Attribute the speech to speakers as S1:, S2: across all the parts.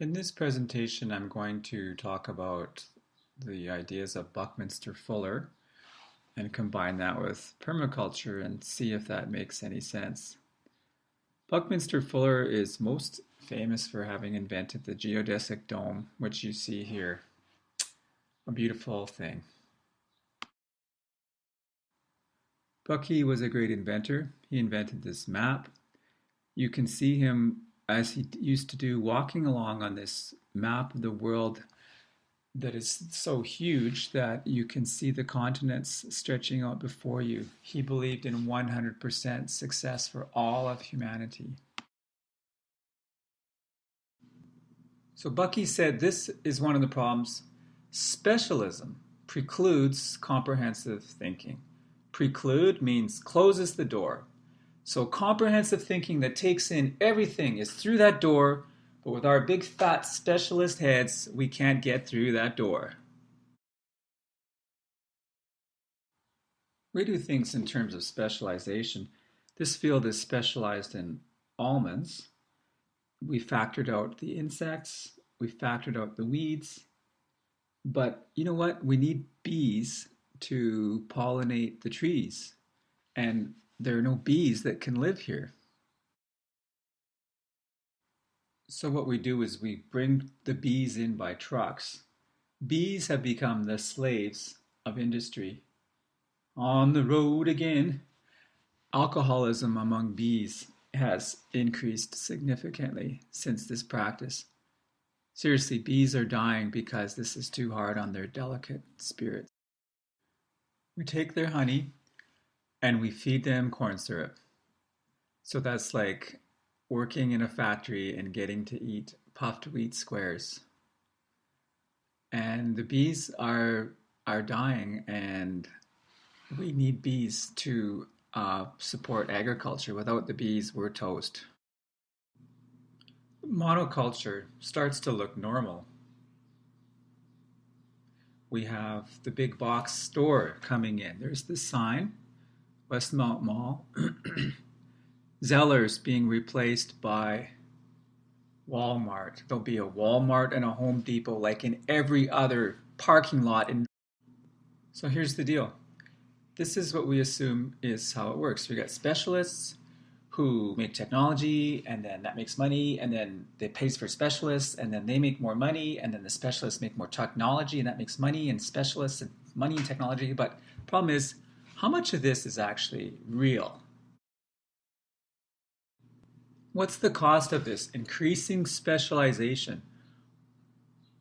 S1: In this presentation, I'm going to talk about the ideas of Buckminster Fuller and combine that with permaculture and see if that makes any sense. Buckminster Fuller is most famous for having invented the Geodesic Dome, which you see here. A beautiful thing. Bucky was a great inventor. He invented this map. You can see him, as he used to do, walking along on this map of the world that is so huge that you can see the continents stretching out before you. He believed in 100% success for all of humanity. So Bucky said this is one of the problems. Specialism precludes comprehensive thinking. Preclude means closes the door. So comprehensive thinking that takes in everything is through that door, but with our big fat specialist heads, we can't get through that door. We do things in terms of specialization. This field is specialized in almonds. We factored out the insects, we factored out the weeds, but you know what? We need bees to pollinate the trees, and there are no bees that can live here. So what we do is we bring the bees in by trucks. Bees have become the slaves of industry. On the road again. Alcoholism among bees has increased significantly since this practice. Seriously, bees are dying because this is too hard on their delicate spirits. We take their honey and we feed them corn syrup. So that's like working in a factory and getting to eat puffed wheat squares. And the bees are dying, and we need bees to support agriculture. Without the bees, we're toast. Monoculture starts to look normal. We have the big box store coming in. There's the sign, Westmount Mall. Zellers being replaced by Walmart. There'll be a Walmart and a Home Depot like in every other parking lot. So here's the deal. This is what we assume is how it works. We got specialists who make technology, and then that makes money, and then it pays for specialists, and then they make more money, and then the specialists make more technology, and that makes money, and specialists and money and technology. But the problem is, how much of this is actually real? What's the cost of this? Increasing specialization.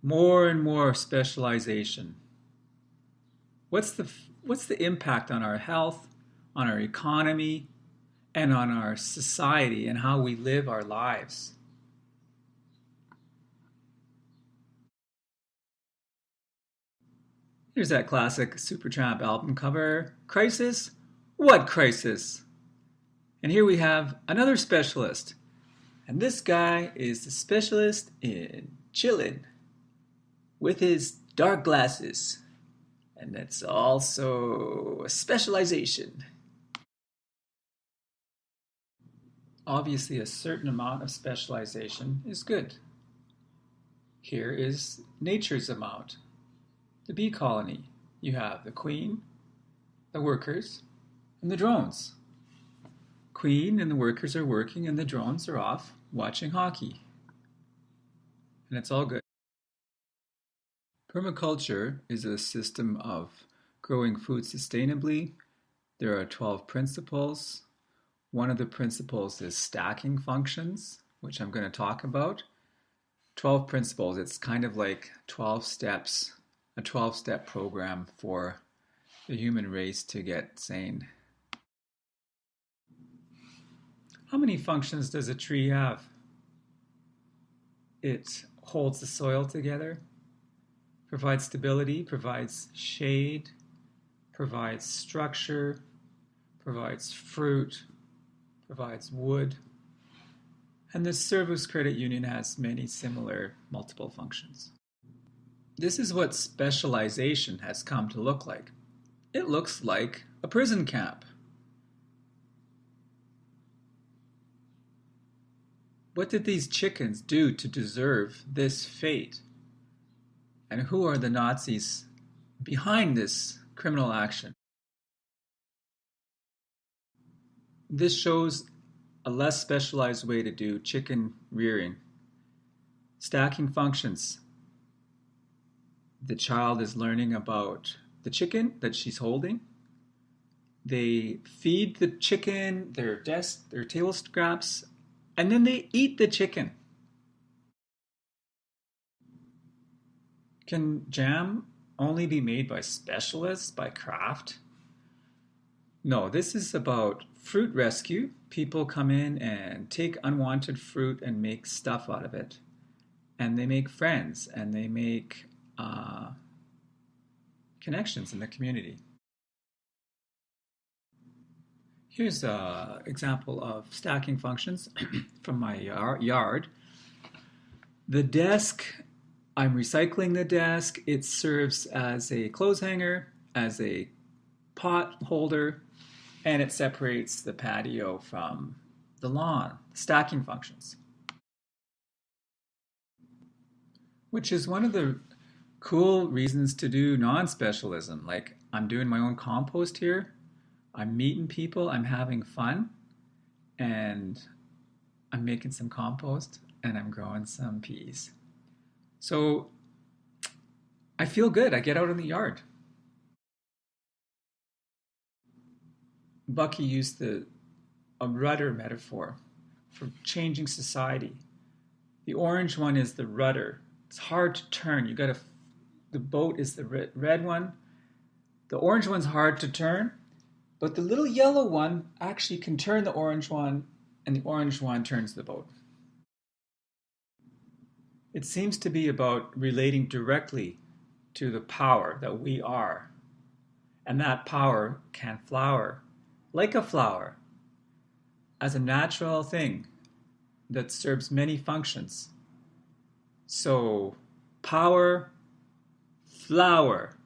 S1: More and more specialization. What's the impact on our health, on our economy, and on our society and how we live our lives? Here's that classic Supertramp album cover. Crisis? What crisis? And here we have another specialist. And this guy is the specialist in chillin' with his dark glasses. And that's also a specialization. Obviously, a certain amount of specialization is good. Here is nature's amount. The bee colony. You have the queen, the workers, and the drones. Queen and the workers are working and the drones are off watching hockey. And it's all good. Permaculture is a system of growing food sustainably. There are 12 principles. One of the principles is stacking functions, which I'm going to talk about. 12 principles, it's kind of like 12 steps, a 12-step program for the human race to get sane. How many functions does a tree have? It holds the soil together, provides stability, provides shade, provides structure, provides fruit, provides wood. And the Service Credit Union has many similar multiple functions. This is what specialization has come to look like. It looks like a prison camp. What did these chickens do to deserve this fate? And who are the Nazis behind this criminal action? This shows a less specialized way to do chicken rearing. Stacking functions. The child is learning about the chicken that she's holding. They feed the chicken their table scraps, and then they eat the chicken. Can jam only be made by specialists, by craft? No, this is about fruit rescue. People come in and take unwanted fruit and make stuff out of it. And they make friends and they make connections in the community. Here's an example of stacking functions from my yard. The desk, I'm recycling the desk. It serves as a clothes hanger, as a pot holder, and it separates the patio from the lawn. Stacking functions. Which is one of the cool reasons to do non-specialism. Like, I'm doing my own compost here. I'm meeting people, I'm having fun, and I'm making some compost, and I'm growing some peas. So I feel good. I get out in the yard. Bucky used a rudder metaphor for changing society. The orange one is the rudder. It's hard to turn. The boat is the red one. The orange one's hard to turn. But the little yellow one actually can turn the orange one, and the orange one turns the boat. It seems to be about relating directly to the power that we are. And that power can flower like a flower as a natural thing that serves many functions. So, power, flower.